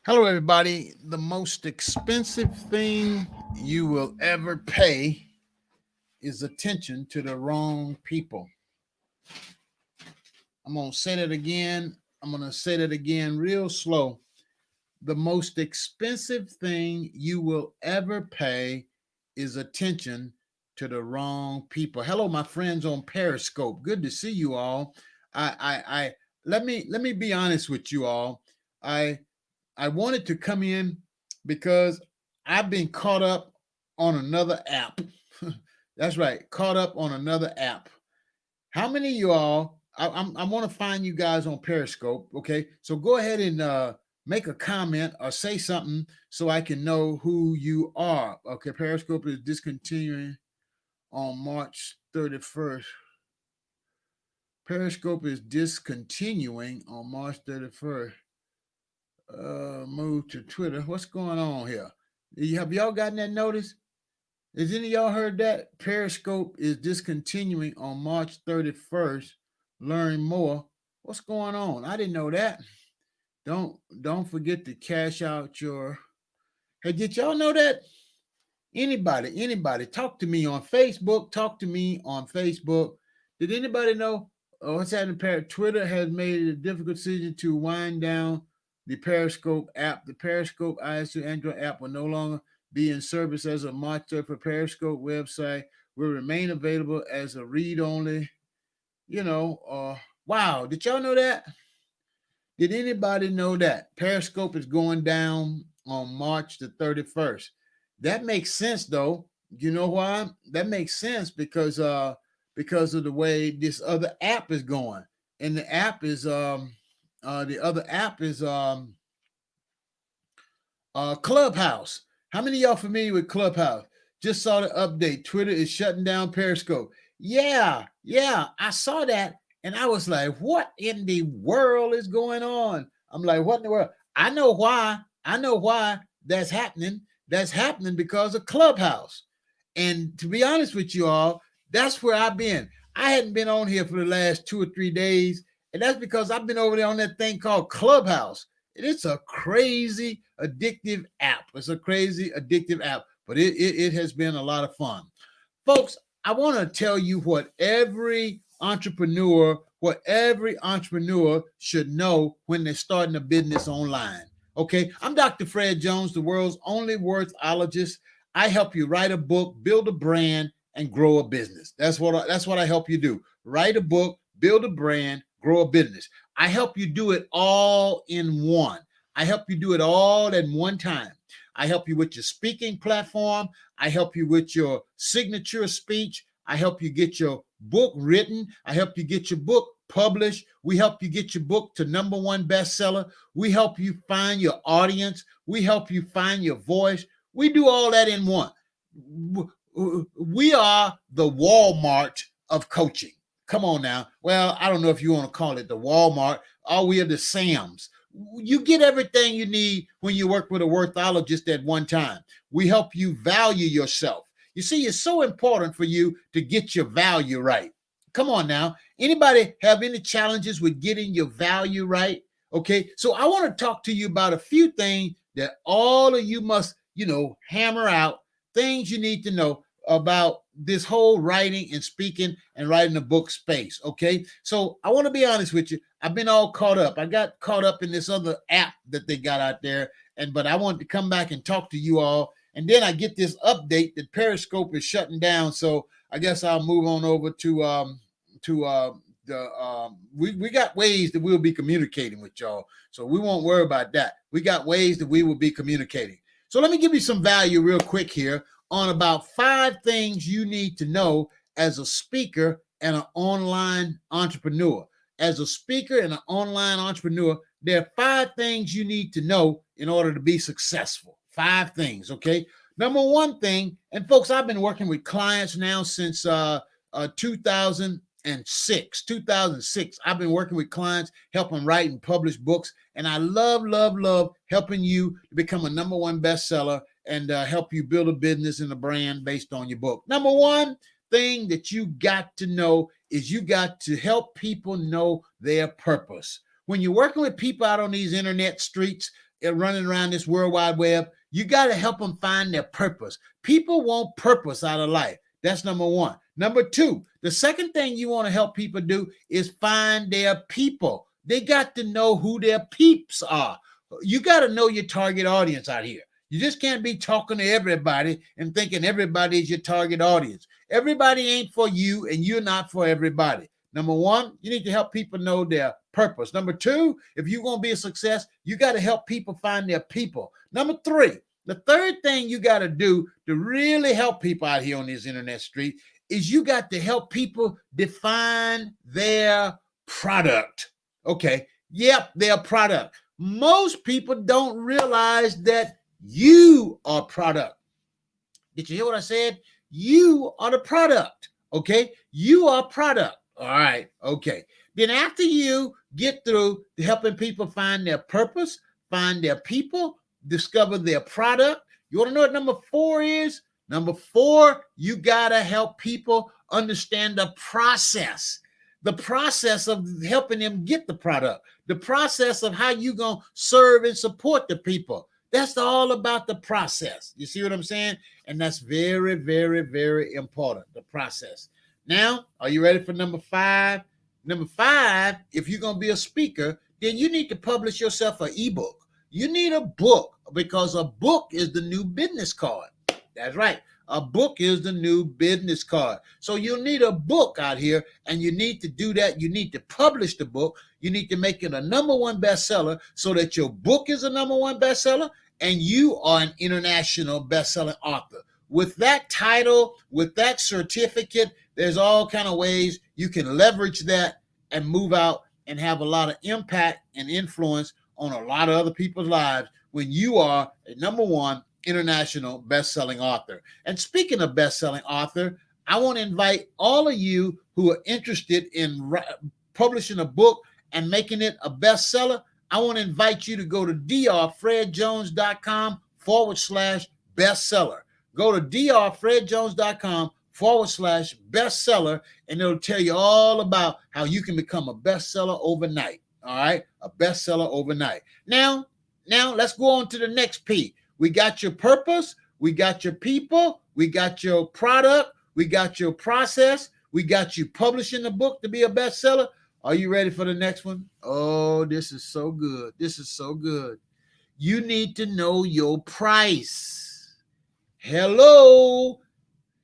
Hello, everybody. The most expensive thing you will ever pay is attention to the wrong people. I'm going to say that again. I'm going to say that again real slow. The most expensive thing you will ever pay is attention to the wrong people. Hello, my friends on Periscope. Good to see you all. I let me be honest with you all. I I wanted to come in because I've been caught up on another app. That's right, caught up on another app. How many of you all? I want to find you guys on Periscope. Okay, so go ahead and make a comment or say something so I can know who you are. Okay, Periscope is discontinuing on March 31st. Periscope is discontinuing on March 31st. Move to Twitter. What's going on here? Have y'all gotten that notice? Has any of y'all heard that? Periscope is discontinuing on March 31st. Learn more. What's going on? I didn't know that. Don't forget to cash out your. Hey, did y'all know that? Anybody, talk to me on Facebook. Talk to me on Facebook. Did anybody know what's happening? Twitter has made a difficult decision to wind down the Periscope app. The Periscope ISO Android app will no longer be in service as of March 3rd. For Periscope website will remain available as a read only. Wow, did y'all know that? Did anybody know that Periscope is going down on March the 31st? That makes sense though. You know why? That makes sense because of the way this other app is going. And the other app is Clubhouse. How many of y'all familiar with Clubhouse? Just saw the update. Twitter is shutting down Periscope. Yeah, I saw that and I was like, what in the world is going on? I'm like, what in the world? I know why. I know why that's happening. That's happening because of Clubhouse. And to be honest with you all, that's where I've been. I hadn't been on here for the last 2 or 3 days, and that's because I've been over there on that thing called Clubhouse. And it's a crazy addictive app. It's a crazy addictive app, but it has been a lot of fun. Folks, I want to tell you what every entrepreneur should know when they're starting a business online. Okay, I'm Dr. Fred Jones, the world's only worthologist. I help you write a book, build a brand, and grow a business. That's what I help you do. Write a book, build a brand, grow a business. I help you do it all in one. I help you do it all at one time. I help you with your speaking platform. I help you with your signature speech. I help you get your book written. I help you get your book published. We help you get your book to #1 bestseller. We help you find your audience. We help you find your voice. We do all that in one. We are the Walmart of coaching. Come on now. Well, I don't know if you want to call it the Walmart, or we are the Sam's. You get everything you need when you work with a worthologist at one time. We help you value yourself. You see, it's so important for you to get your value right. Come on now. Anybody have any challenges with getting your value right? Okay, so I want to talk to you about a few things that all of you must, hammer out, things you need to know about this whole writing and speaking and writing a book space. Okay, so I want to be honest with you. I've been all caught up. I got caught up in this other app that they got out there, but I wanted to come back and talk to you all. And then I get this update that Periscope is shutting down. So I guess I'll move on over to we got ways that we'll be communicating with y'all. So we won't worry about that. We got ways that we will be communicating. So let me give you some value real quick here on about 5 things you need to know as a speaker and an online entrepreneur. As a speaker and an online entrepreneur, there are 5 things you need to know in order to be successful. 5 things, okay? Number one thing, and folks, I've been working with clients now since 2006. I've been working with clients, helping write and publish books, and I love helping you to become a #1 bestseller and help you build a business and a brand based on your book. Number one thing that you got to know is you got to help people know their purpose. when you're working with people out on these internet streets and running around this World Wide Web, you got to help them find their purpose. People want purpose out of life. That's number one. Number two, the second thing you want to help people do is find their people. They got to know who their peeps are. You got to know your target audience out here. You just can't be talking to everybody and thinking everybody is your target audience. Everybody ain't for you, and you're not for everybody. Number one, you need to help people know their purpose. Number two, if you're going to be a success, you got to help people find their people. Number three, the third thing you got to do to really help people out here on this internet street is you got to help people define their product. Okay, yep, their product. Most people don't realize that you are product. Did you hear what I said? You are the product. Okay, you are product. All right, okay. Then after you get through to helping people find their purpose, find their people, discover their product, you want to know what number four is? Number four, you got to help people understand the process of helping them get the product, the process of how you going to serve and support the people. That's all about the process. You see what I'm saying? And that's very, very, very important, the process. Now, are you ready for number five? Number five, if you're going to be a speaker, then you need to publish yourself an ebook. You need a book because a book is the new business card. That's right. A book is the new business card. So you need a book out here, and you need to do that. You need to publish the book. You need to make it a number one bestseller so that your book is a number one bestseller and you are an international bestselling author. With that title, with that certificate, there's all kind of ways you can leverage that and move out and have a lot of impact and influence on a lot of other people's lives when you are a number one international best-selling author. And speaking of best-selling author, I want to invite all of you who are interested in publishing a book and making it a bestseller. I want to invite you to go to drfredjones.com/bestseller. Go to drfredjones.com/bestseller, and it'll tell you all about how you can become a bestseller overnight. All right, a bestseller overnight. Now let's go on to the next P. We got your purpose, we got your people, we got your product, we got your process, we got you publishing the book to be a bestseller. Are you ready for the next one? Oh, this is so good. This is so good. You need to know your price. Hello.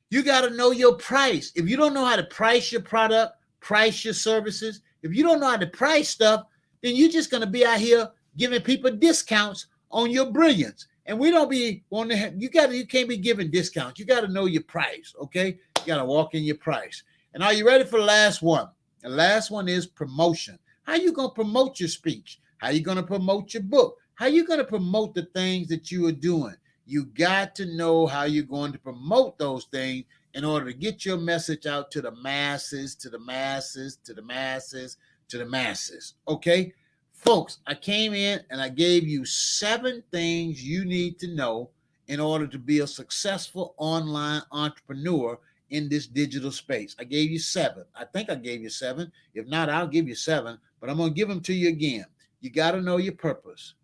You got to know your price. If you don't know how to price your product, price your services, if you don't know how to price stuff, then you're just going to be out here giving people discounts on your brilliance. And we don't be wanting to have, you can't be giving discounts. You got to know your price, okay? You got to walk in your price. And are you ready for the last one? The last one is promotion. How you going to promote your speech? How you going to promote your book? How you going to promote the things that you are doing? You got to know how you're going to promote those things in order to get your message out to the masses, to the masses, to the masses, to the masses, okay? Folks, I came in and I gave you 7 things you need to know in order to be a successful online entrepreneur in this digital space. I gave you 7. I think I gave you 7. If not, I'll give you 7, but I'm going to give them to you again. You got to know your purpose.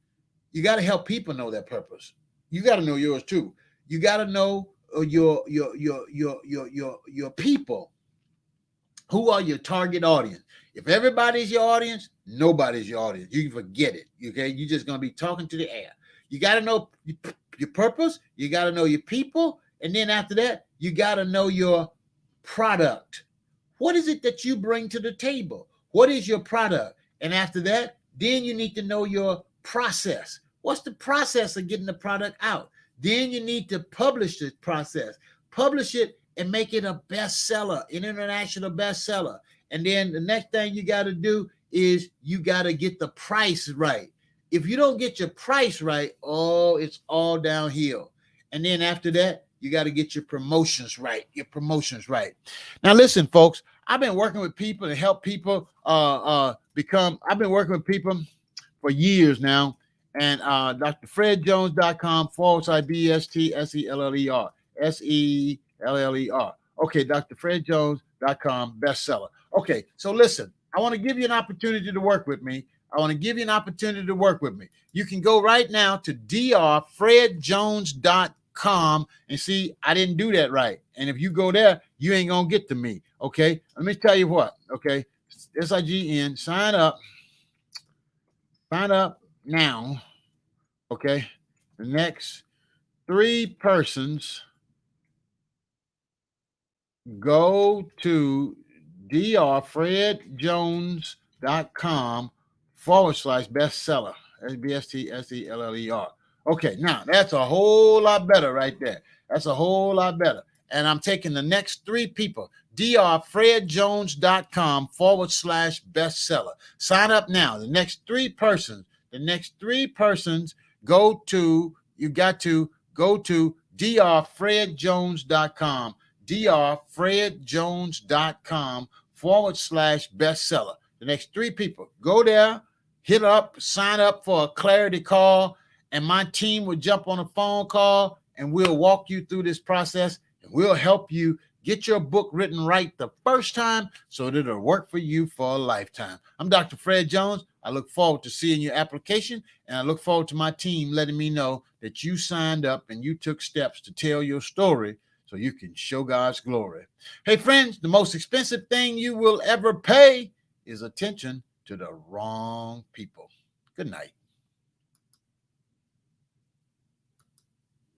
You got to help people know their purpose. You got to know yours too. You got to know your people. Who are your target audience? If everybody's your audience, nobody's your audience. You can forget it. Okay, you're just gonna be talking to the air. You got to know your purpose. You got to know your people, and then after that, you got to know your product. What is it that you bring to the table? What is your product? And after that, then you need to know your process. What's the process of getting the product out? Then you need to publish the process. Publish it and make it a bestseller, an international bestseller. And then the next thing you got to do is you got to get the price right. If you don't get your price right, oh, it's all downhill. And then after that, you got to get your promotions right. Now, listen, folks, I've been working with people to help people I've been working with people for years now. And drfredjones.com/BESTSELLER. SELLER. Okay, drfredjones.com bestseller. Okay, so listen, I want to give you an opportunity to work with me. I want to give you an opportunity to work with me. You can go right now to drfredjones.com and see I didn't do that right. And if you go there, you ain't going to get to me. Okay. Let me tell you what. Okay. SIGN, sign up. Sign up now. Okay. The next 3 persons go to drfredjones.com/bestseller. SBSTSELLER. Okay, now that's a whole lot better right there. That's a whole lot better. And I'm taking the next 3 people. drfredjones.com/bestseller. Sign up now. The next 3 persons. Go to, you got to go to drfredjones.com. drfredjones.com/bestseller. The next 3 people. Go there, hit up, sign up for a clarity call, and my team will jump on a phone call and we'll walk you through this process and we'll help you get your book written right the first time so that it'll work for you for a lifetime. I'm Dr. Fred Jones. I look forward to seeing your application, and I look forward to my team letting me know that you signed up and you took steps to tell your story so you can show God's glory. Hey, friends, the most expensive thing you will ever pay is attention to the wrong people. Good night.